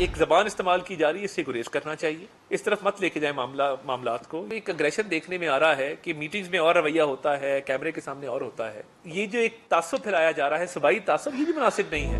एक जबान इस्तेमाल की जा रही है, इससे गुरेज करना चाहिए। इस तरफ मत लेके जाए मामलात को। एक अग्रेशन देखने में आ रहा है कि मीटिंग्स में और रवैया होता है, कैमरे के सामने और होता है। ये जो एक तासुब फैलाया जा रहा है, सूबाई तासुब, ये भी मुनासिब नहीं है।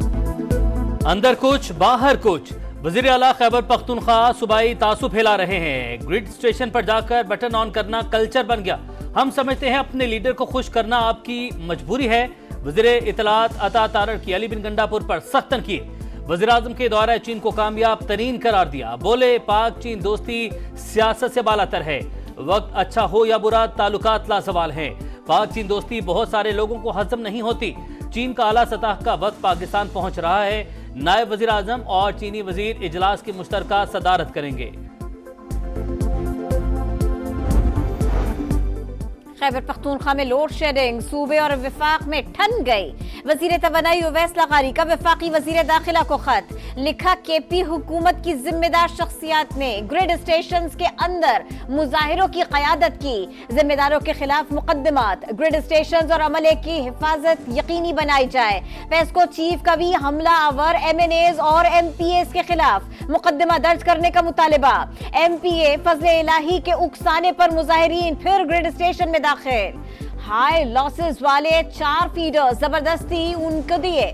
अंदर कुछ बाहर कुछ, वज़ीर आला खैबर पख्तूनख्वा सूबाई तासुब फैला रहे हैं। ग्रिड स्टेशन पर जाकर बटन ऑन करना कल्चर बन गया। हम समझते हैं अपने लीडर को खुश करना आपकी मजबूरी है। वज़ीर इत्तलात अता तारड़ की अली बिन गंडापुर पर सख्त तनकीद। वज़ीर आज़म के दौरा चीन को कामयाब तरीन करार दिया। बोले पाक चीन दोस्ती सियासत से बालातर है। वक्त अच्छा हो या बुरा, ताल्लुकात लासवाल हैं। पाक चीन दोस्ती बहुत सारे लोगों को हजम नहीं होती। चीन का आला सतह का वक्त पाकिस्तान पहुंच रहा है। नायब वज़ीर आज़म और चीनी वज़ीर इजलास की मुश्तरका सदारत करेंगे। खैबर पख्तूनख्वा में लोड शेडिंग, सूबे और विफाक में ठन गई। वजीर तवानाई उवैस लगारी का वफाकी वजीर दाखिला को खत लिखा। केपी हुकूमत की जिम्मेदार शख्सियात ने ग्रिड स्टेशन के अंदर मुजाहिरों की क़यादत की। जिम्मेदारों के खिलाफ मुकदमात, ग्रिड स्टेशन और अमले की हिफाजत यकीनी बनाई जाए। पेस्को चीफ का भी हमला आवर MNAs और MPAs के खिलाफ मुकदमा दर्ज करने का मुतालबा। MPA फजले इलाही के उकसाने पर मुजाहिरीन फिर ग्रिड स्टेशन में दाखिल। हाई लॉसेस वाले 4 फीडर जबरदस्ती उनको दिए।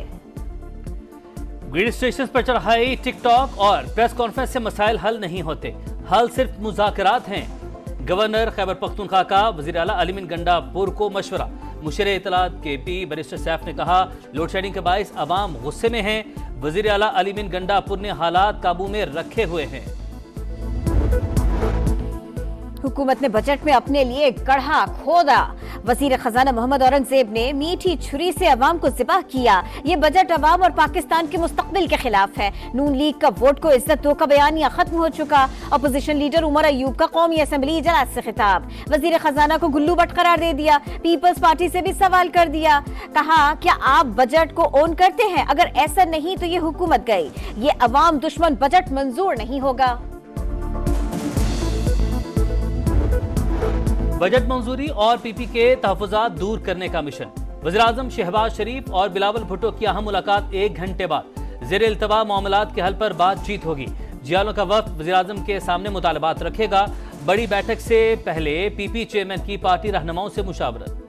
ग्रिड स्टेशन पर चढ़ाई, टिकटॉक और प्रेस कॉन्फ्रेंस से मसाइल हल नहीं होते। हल सिर्फ मुज़ाकरात हैं। गवर्नर खैबर पख्तूनख्वा का वज़ीर आला अली बिन गंडापुर को मशवरा। मुशीर इत्तलात KP बैरिस्टर सैफ ने कहा, लोड शेडिंग के बाइस अवाम गुस्से में हैं। वज़ीर आला अली बिन गंडापुर ने हालात काबू में रखे हुए हैं। हुकूमत ने बजट में अपने लिए गढ़ा खोदा। वजीर खजाना मोहम्मद औरंगजेब ने मीठी छुरी से अवाम को ज़िबा किया। ये बजट अवाम और पाकिस्तान के मुस्तकबिल के खिलाफ है। नून लीग का वोट को इज्जत दो का बयानिया खत्म हो चुका। अपोजिशन लीडर उमर अयूब का कौमी असम्बली इजलास से खिताब। वजीर खजाना को गुल्लू बट करार दे दिया। पीपल्स पार्टी से भी सवाल कर दिया। कहा, क्या आप बजट को ओन करते हैं? अगर ऐसा नहीं तो ये हुकूमत गई। ये अवाम दुश्मन बजट मंजूर नहीं होगा। बजट मंजूरी और PP के तहफ़्फ़ुज़ात दूर करने का मिशन। वज़ीर आज़म शहबाज शरीफ और बिलावल भुट्टो की अहम मुलाकात 1 घंटे बाद। ज़ेर इल्तवा मामलात के हल पर बातचीत होगी। जियालों का वफ़द वज़ीर आज़म के सामने मुतालबात रखेगा। बड़ी बैठक से पहले PP चेयरमैन की पार्टी रहनुमाओं से मुशावरत।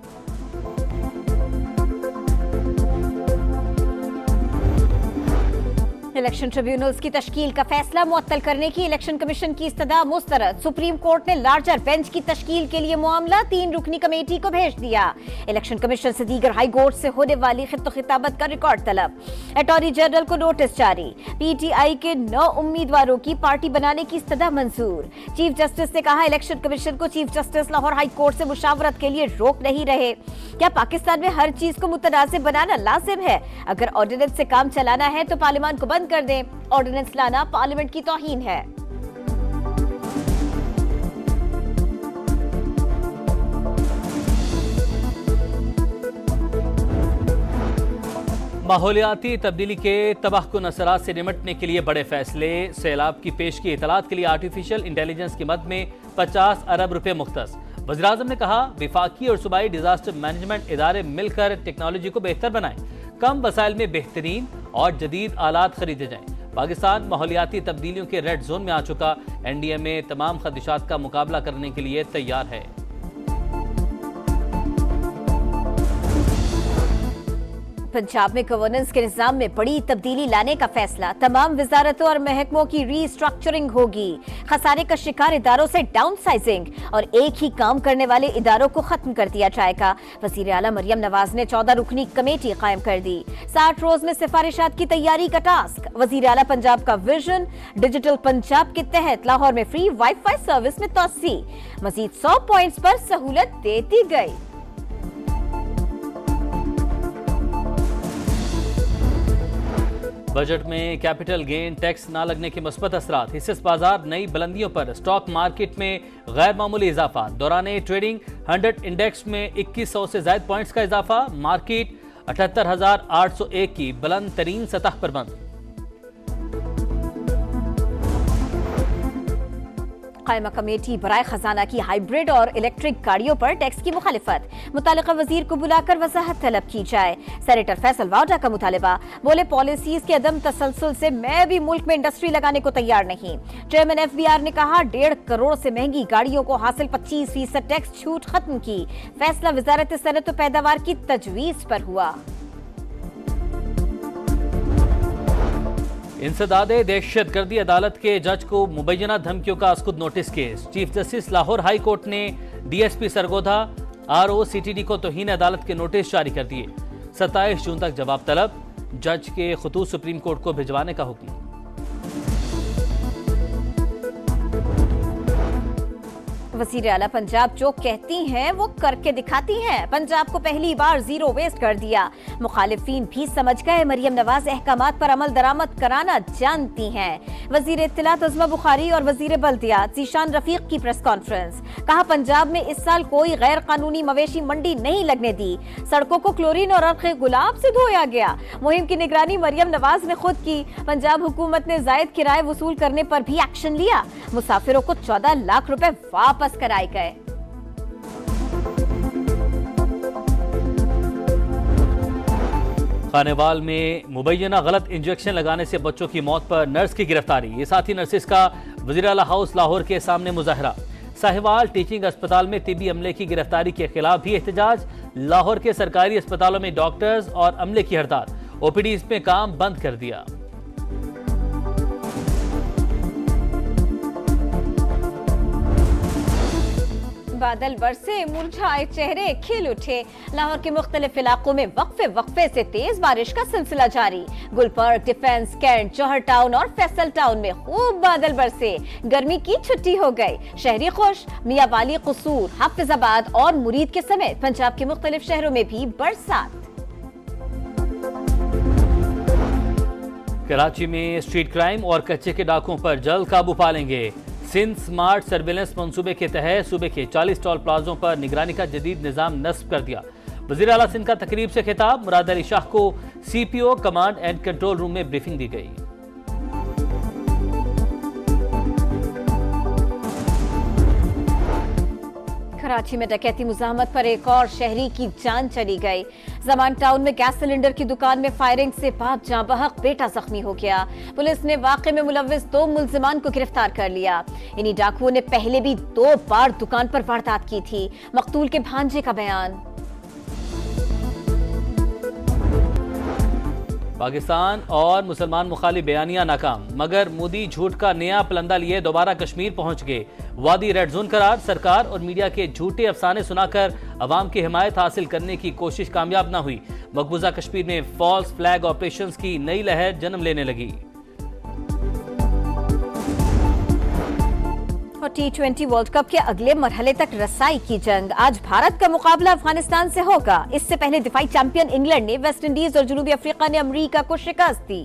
इलेक्शन ट्रिब्यूनल्स की तश्कील का फैसला मुअत्तल करने की इलेक्शन कमीशन की इस्तदा मुस्तरद। सुप्रीम कोर्ट ने लार्जर बेंच की तश्कील के लिए मामला 3 रुकनी कमेटी को भेज दिया। इलेक्शन कमीशन से दीगर हाई कोर्ट से होने वाली खिताबत का रिकॉर्ड तलब। अटॉर्नी जनरल को नोटिस जारी। PTI के 9 उम्मीदवारों की पार्टी बनाने की इस्तदा मंजूर। चीफ जस्टिस ने कहा, इलेक्शन कमीशन को chief justice Lahore high court से मुशावरत के लिए रोक नहीं रहे। क्या पाकिस्तान में हर चीज को मुतनाज़िब बनाना लाजिम है? अगर ऑर्डिनेंस से काम चलाना है तो पार्लियामान को बंद कर दें। ऑर्डिनेंस लाना पार्लियामेंट की तौहीन है। माहौलियाती तब्दीली के तबाहकुन असरात से निमटने के लिए बड़े फैसले। सैलाब की पेश की इतलात के लिए आर्टिफिशियल इंटेलिजेंस की मद में 50 अरब रुपए मुख्तस। वज़ीर आज़म ने कहा, विफाकी और सूबाई डिजास्टर मैनेजमेंट इदारे मिलकर टेक्नोलॉजी को बेहतर बनाएं। कम वसाइल में बेहतरीन और जदीद आलात खरीदे जाएं। पाकिस्तान माहौलियाती तब्दीलियों के रेड जोन में आ चुका। NDMA तमाम खदशात का मुकाबला करने के लिए तैयार है। पंजाब में गवर्नेंस के निजाम में बड़ी तब्दीली लाने का फैसला। तमाम वजारतों और महकमों की रीस्ट्रक्चरिंग होगी। खसारे का शिकार इदारों से डाउन साइजिंग और एक ही काम करने वाले इदारों को खत्म कर दिया जाएगा। वजीर आला मरियम नवाज ने 14 रुकनी कमेटी कायम कर दी। 60 रोज में सिफारिशात की तैयारी का टास्क। वजीर आला पंजाब का विजन, डिजिटल पंजाब के तहत लाहौर में फ्री वाईफाई सर्विस में तोसी। मजीद 100 पॉइंट्स पर सहूलत देती गई। बजट में कैपिटल गेन टैक्स ना लगने के मुस्बत असरात। हिस्सेस बाजार नई बुलंदियों पर। स्टॉक मार्केट में गैर मामूली इजाफा। दौरान ट्रेडिंग 100 इंडेक्स में 2100 से ज्यादा पॉइंट्स का इजाफा। मार्केट 78,801 की बुलंद तरीन सतह पर बंद। कायमा कमेटी बराए खजाना की हाइब्रिड और इलेक्ट्रिक गाड़ियों पर टैक्स की मुखालिफत, मुतालिका वजीर को बुलाकर वजाहत तलब की जाए। सेनेटर फैसल वाडा का मुतालिबा, बोले पॉलिसीज के अदम तसलसल से मैं भी मुल्क में इंडस्ट्री लगाने को तैयार नहीं। चेयरमैन FBR ने कहा 1.5 करोड़ से महंगी गाड़ियों को हासिल 25% टैक्स छूट खत्म की। फैसला वजारत सनत व पैदावार की तजवीज पर हुआ। इंसदादे दहशतगर्दी अदालत के जज को मुबैना धमकियों का अस्कुद notice case. Chief justice Lahore high court ने DSP सरगोधा ROCTD को तौहीन अदालत के नोटिस जारी कर दिए। 27 जून तक जवाब तलब। जज के खतूत सुप्रीम कोर्ट को भिजवाने का हुक्म। वज़ीर आला पंजाब जो कहती हैं वो करके दिखाती हैं। पंजाब को पहली बार जीरो वेस्ट कर दिया। मुखालिफिन भी समझ गए मरियम नवाज अहकामात पर अमल दरामद कराना जानती हैं। वज़ीर इत्तलात अज़मा बुखारी और वज़ीर बल्दियात ज़ीशान रफीक की प्रेस कॉन्फ्रेंस। कहा पंजाब में इस साल कोई गैर कानूनी मवेशी मंडी नहीं लगने दी। सड़कों को क्लोरीन और अर्क़ गुलाब से धोया गया। मुहिम की निगरानी मरियम नवाज ने खुद की। पंजाब हुकूमत ने जायद किराए वसूल करने पर भी एक्शन लिया। मुसाफिरों को 14 लाख रुपए वापस कराए गए। खानेवाल में मुबैना गलत इंजेक्शन लगाने से बच्चों की मौत पर नर्स की गिरफ्तारी। ये साथी नर्सिस का वज़ीर आला हाउस लाहौर के सामने मुजाहरा। साहिवाल टीचिंग अस्पताल में तिबी अमले की गिरफ्तारी के खिलाफ भी एहतजाज। लाहौर के सरकारी अस्पतालों में डॉक्टर्स और अमले की हड़ताल। OPDs में काम बंद कर दिया। बादल बरसे, मुरझाए चेहरे खिल उठे। लाहौर के मुख्तलिफ इलाकों में वक्फे से तेज बारिश का सिलसिला जारी। गुलबर्ग, डिफेंस, कैंट, जौहर टाउन और फैसल टाउन में खूब बादल बरसे। गर्मी की छुट्टी हो गई। शहरी खुश। मियावाली, कसूर, हाफिजाबाद और मुरीद के समेत पंजाब के मुख्तलिफ शहरों में भी बरसात। कराची में स्ट्रीट क्राइम और कच्चे के डाकुओं पर जल्द काबू पालेंगे। सिंध स्मार्ट सर्विलेंस मंसूबे के तहत सूबे के 40 टोल प्लाजों पर निगरानी का जदीद निजाम नस्ब कर दिया। वज़ीर आला सिंध का तकरीब से खिताब। मुराद अली शाह को CPO command and control room में ब्रीफिंग दी गई। कराची में डकैती मुज़ाहमत पर एक और शहरी की जान चली गई। जमान टाउन में गैस सिलेंडर की दुकान में फायरिंग से बाप जाँ बहक, बेटा जख्मी हो गया। पुलिस ने वाक़े में मुलव्विस 2 मुल्जिमान को गिरफ्तार कर लिया। इन्हीं डाकुओं ने पहले भी 2 बार दुकान पर वारदात की थी। मकतूल के भांजे का बयान। पाकिस्तान और मुसलमान मुखालिफ बयानिया नाकाम, मगर मोदी झूठ का नया पलंदा लिए दोबारा कश्मीर पहुंच गए। वादी रेड जोन करार। सरकार और मीडिया के झूठे अफसाने सुनाकर अवाम की हिमायत हासिल करने की कोशिश कामयाब न हुई। मकबूजा कश्मीर में फॉल्स फ्लैग ऑपरेशंस की नई लहर जन्म लेने लगी। और T20 वर्ल्ड कप के अगले मरहले तक रसाई की जंग। आज भारत का मुकाबला अफगानिस्तान से होगा। इससे पहले दिफाई चैंपियन इंग्लैंड ने वेस्ट इंडीज और जनूबी अफ्रीका ने अमेरिका को शिकस्त दी।